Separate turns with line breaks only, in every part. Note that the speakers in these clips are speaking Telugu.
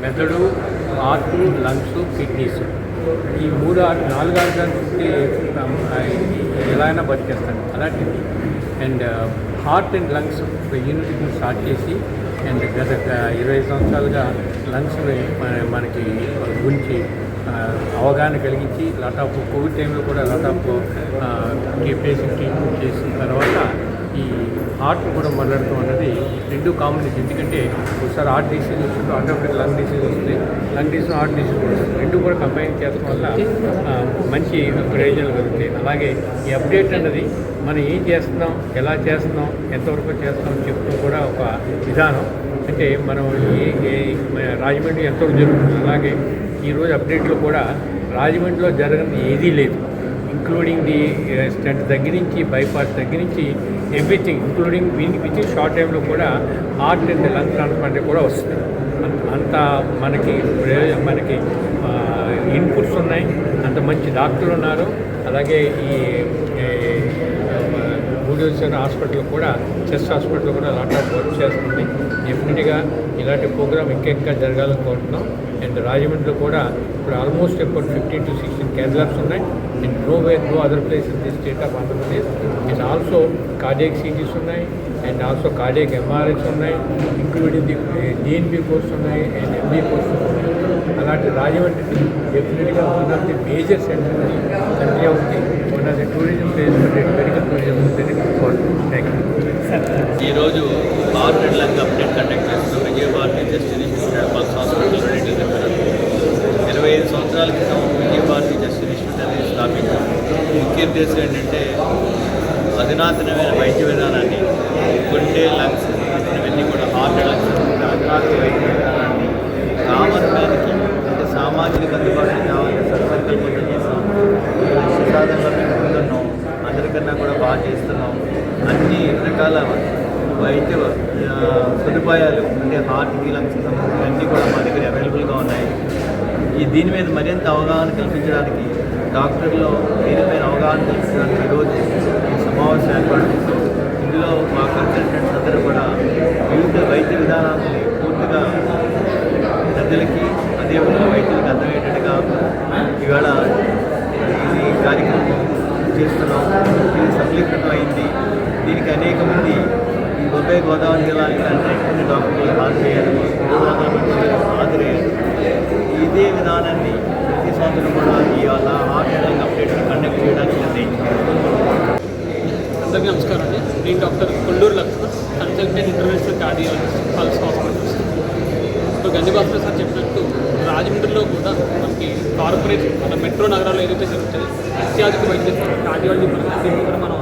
మెదడు, హార్ట్, లంగ్స్, కిడ్నీస్ ఈ 4 ఆర్గాన్స్ ఉంటే ఎలా అయినా బతికేస్తాను అలాంటిది. అండ్ హార్ట్ అండ్ లంగ్స్ యూనిట్ని స్టార్ట్ చేసి అండ్ గత 20 సంవత్సరాలుగా లంగ్స్ని మనకి గురించి అవగాహన కలిగించి లాట్ ఆఫ్ కోవిడ్ టైంలో కూడా లాట్ ఆఫ్ పేషెంట్ ట్రీట్మెంట్ చేసిన తర్వాత ఈ హార్ట్ కూడా మొదలెడతాం అన్నది రెండు కాంబినేషన్. ఎందుకంటే ఒకసారి హార్ట్ డిసీజ్ వస్తుంది, ఆటోమేటిక్ లంగ్ డిసీజ్ వస్తుంది, లంగ్ డిసీజ్ హార్ట్ డిసీజ్ వస్తుంది. రెండు కూడా కంబైన్ చేయడం వల్ల మంచి ప్రయోజనాలు కలుగుతాయి. అలాగే ఈ అప్డేట్ అన్నది మనం ఏం చేస్తున్నాం, ఎలా చేస్తున్నాం, ఎంతవరకు చేస్తున్నాం చెప్తూ కూడా ఒక విధానం. అంటే మనం రాజమండ్రి ఎంతవరకు జరుగుతుంది, అలాగే ఈరోజు అప్డేట్లో కూడా రాజమండ్రిలో జరగని ఏదీ లేదు, ఇంక్లూడింగ్ ది స్టంట్ దగ్గర నుంచి బైపాస్ దగ్గర నుంచి ఎవ్రీథింగ్, ఇంక్లూడింగ్ విత్ షార్ట్ టైంలో కూడా హార్ట్ అండ్ లంగ్ ట్రాన్స్ప్లాంట్ కూడా వస్తుంది. అంత మనకి ఇన్పుట్స్ ఉన్నాయి, అంత మంచి డాక్టర్లు ఉన్నారు. అలాగే ఈ గూడూరు హాస్పిటల్ కూడా, చెస్ట్ హాస్పిటల్ కూడా లాట్ ఆఫ్ వర్క్ చేస్తుంది. డెఫినెట్గా ఇలాంటి ప్రోగ్రామ్ ఇంకా జరగాలని కోరుతున్నాం. అండ్ రాజమండ్రిలో కూడా ఇప్పుడు ఆల్మోస్ట్ అబౌట్ 15 to 16 కేంద్రాలు ఉన్నాయి. And no other place in the state of Andhra Pradesh. And also cardiac CTs ఉన్నాయి, అండ్ ఆల్సో కార్డియాక్ ఎంఆర్ఐస్ ఉన్నాయి, ఇంక్లూడింగ్ ది డిఎన్బి కోర్స్ ఉన్నాయి అండ్ ఎంబీ కోర్స్ ఉన్నాయి. అలాంటి రాజమండ్రి డెఫినెట్గా one of the major centre country అవుతుంది, one of the tourism place, medical tourism ఉంటుంది. Thank you.
ఈరోజు heart and lung update conduct చేస్తున్నాం. Vijaya Bharathi chest institute pulse hospital 25 సంవత్సరాల క్రితం విజయభారతి చెస్ట్ ఇన్స్టిట్యూట్ అనేది స్థాపించాం. ముఖ్య ఉద్దేశం ఏంటంటే అధునాతనమైన వైద్య విధానాన్ని, గుండె, లంగ్స్ ఇవన్నీ కూడా హార్ట్ అండ్ లంగ్స్ అధునాతన వైద్య విధానాన్ని కామన్ మ్యాన్కి, అంటే సామాజిక అందుబాటులో కావాలని సత్సంకల్పంతో చేస్తాం. సాధారణంగా మేము ముందున్నాం, అందరికన్నా కూడా బాగా చేస్తున్నాం. అన్ని రకాల వైద్య సదుపాయాలు, అంటే హార్ట్కి, లంగ్స్కి సంబంధించిన అన్నీ కూడా మా దగ్గర అవైలబుల్గా ఉన్నాయి. దీని మీద మరింత అవగాహన కల్పించడానికి, డాక్టర్లో దీనిపైన అవగాహన కల్పించడానికి ఈరోజు ఈ సమావేశం ఏర్పాటు చేస్తాం. ఇందులో మా కన్సల్టెంట్స్ అందరూ కూడా వివిధ వైద్య విధానాలని పూర్తిగా ప్రజలకి, అదేవిధంగా వైద్యులకు అర్థమయ్యేటట్టుగా ఇవాళ ఈ కార్యక్రమం చేస్తున్నాం. ఇది సఫలీకృతం అయింది. దీనికి అనేక మంది ఈ ఉభయ గోదావరి జిల్లాకి అనేక మంది డాక్టర్లు హాజరయ్యారు, హాజరయ్యారు. ఇదే విధానాన్ని ప్రతి సంవత్సరం కూడా ఇవాళ heart and lung update conduct చేయడానికి నిర్ణయించారు.
అందరికీ నమస్కారం అండి. నేను doctor Kolluru Laxman, consultant international cardiologist, pulse hospitals. ఇప్పుడు గండిబాస్కర్ సార్ చెప్పినట్టు రాజమండ్రిలో కూడా మనకి కార్పొరేట్ మన మెట్రో నగరాల్లో ఏదైతే జరుగుతుంది అత్యాధునిక వైద్య కార్డియాలజీ పరిస్థితి కూడా మనం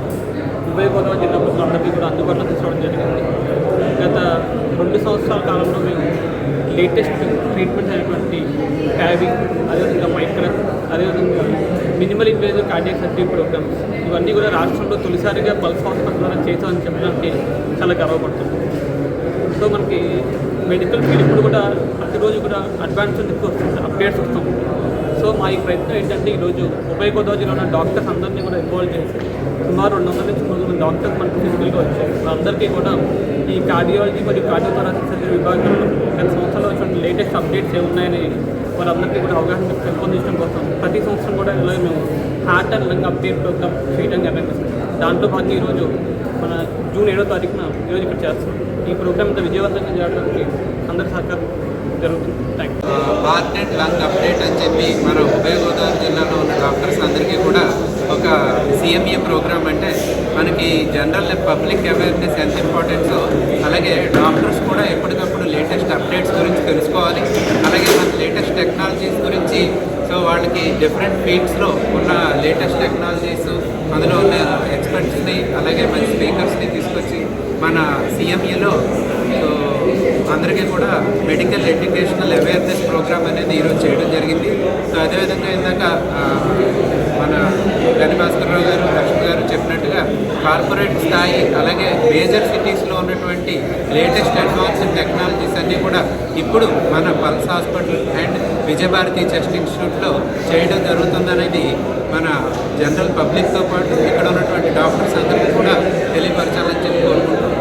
ఉభయ గోదావరి జిల్లా ప్రజలందరికీ కూడా అందుబాటులో తీసుకోవడం జరిగింది. గత 2 సంవత్సరాల కాలంలో మేము లేటెస్ట్ ట్రీట్మెంట్స్ అయినటువంటి ట్యాబింగ్, అదేవిధంగా మైక్రన్, అదేవిధంగా minimal invasive cardiac surgery programmes ఇవన్నీ కూడా రాష్ట్రంలో తొలిసారిగా పల్స్ హాస్పిటల్ ద్వారా చేసామని చెప్పడానికి చాలా గర్వపడుతుంది. సో మనకి మెడికల్ ఫీల్డ్ ఇప్పుడు కూడా ప్రతిరోజు కూడా అడ్వాన్స్ వస్తుంది, అప్డేట్స్ వస్తాం. సో మా ఈ ప్రయత్నం ఏంటంటే ఈరోజు ఉభయ గోదావరి జిల్లాలో ఉన్న డాక్టర్స్ అందరినీ కూడా ఇన్వాల్వ్ చేసి సుమారు 200 నుంచి 300 మంది డాక్టర్స్ మనకు ఫిజికల్గా వచ్చారు. అందరికీ కూడా ఈ కార్డియాలజీ మరియు కార్డియోథొరాసిక్ సర్జరీ విభాగంలో గత సంవత్సరాలు వచ్చిన లేటెస్ట్ అప్డేట్స్ ఏమున్నాయని వాళ్ళందరికీ కూడా అవగాహన పెంపొందించడం కోసం ప్రతి సంవత్సరం కూడా ఇలా మేము heart and lung update programme చేయడం నిర్ణయిస్తాం. దాంట్లో భాగంగా ఈరోజు మన జూన్ 7వ తారీఖున ఈరోజు ఇక్కడ చేస్తున్నాం. ఈ ప్రోగ్రామ్ ఇంత విజయవంతంగా చేయడానికి అందరి సహకారం జరుగుతుంది. Thank you.
Heart and lung update అని చెప్పి మన ఉభయ గోదావరి జిల్లాలో ఉన్న డాక్టర్స్ అందరికీ కూడా ఒక CME ప్రోగ్రామ్. అంటే మనకి జనరల్ పబ్లిక్ అవేర్నెస్ ఎంత ఇంపార్టెన్సో, అలాగే డాక్టర్స్ కూడా ఎప్పటికప్పుడు లేటెస్ట్ అప్డేట్స్ గురించి తెలుసుకోవాలి. అలాగే మన లేటెస్ట్ టెక్నాలజీస్ గురించి, సో వాళ్ళకి డిఫరెంట్ ఫీల్డ్స్లో ఉన్న లేటెస్ట్ టెక్నాలజీస్, అందులో ఉన్న ఎక్స్పర్ట్స్ని, అలాగే మన స్పీకర్స్ని తీసుకొచ్చి మన CMEలో సో అందరికీ కూడా మెడికల్ ఎడ్యుకేషనల్ అవేర్నెస్ ప్రోగ్రామ్ అనేది ఈరోజు చేయడం జరిగింది. సో అదేవిధంగా ఇందాక మన గండిభాస్కర్ గారు, లక్ష్మి గారు చెప్పినట్టుగా కార్పొరేట్ స్థాయి, అలాగే మేజర్ సిటీస్లో ఉన్నటువంటి లేటెస్ట్ అడ్వాన్స్డ్ టెక్నాలజీస్ అన్నీ కూడా ఇప్పుడు మన pulse hospital and Vijayabharathi chest ఇన్స్టిట్యూట్లో చేయడం జరుగుతుందనేది మన జనరల్ పబ్లిక్తో పాటు ఇక్కడ ఉన్నటువంటి డాక్టర్స్ అందరికీ కూడా తెలియపరచాలని చెప్పి కోరుకుంటున్నాం.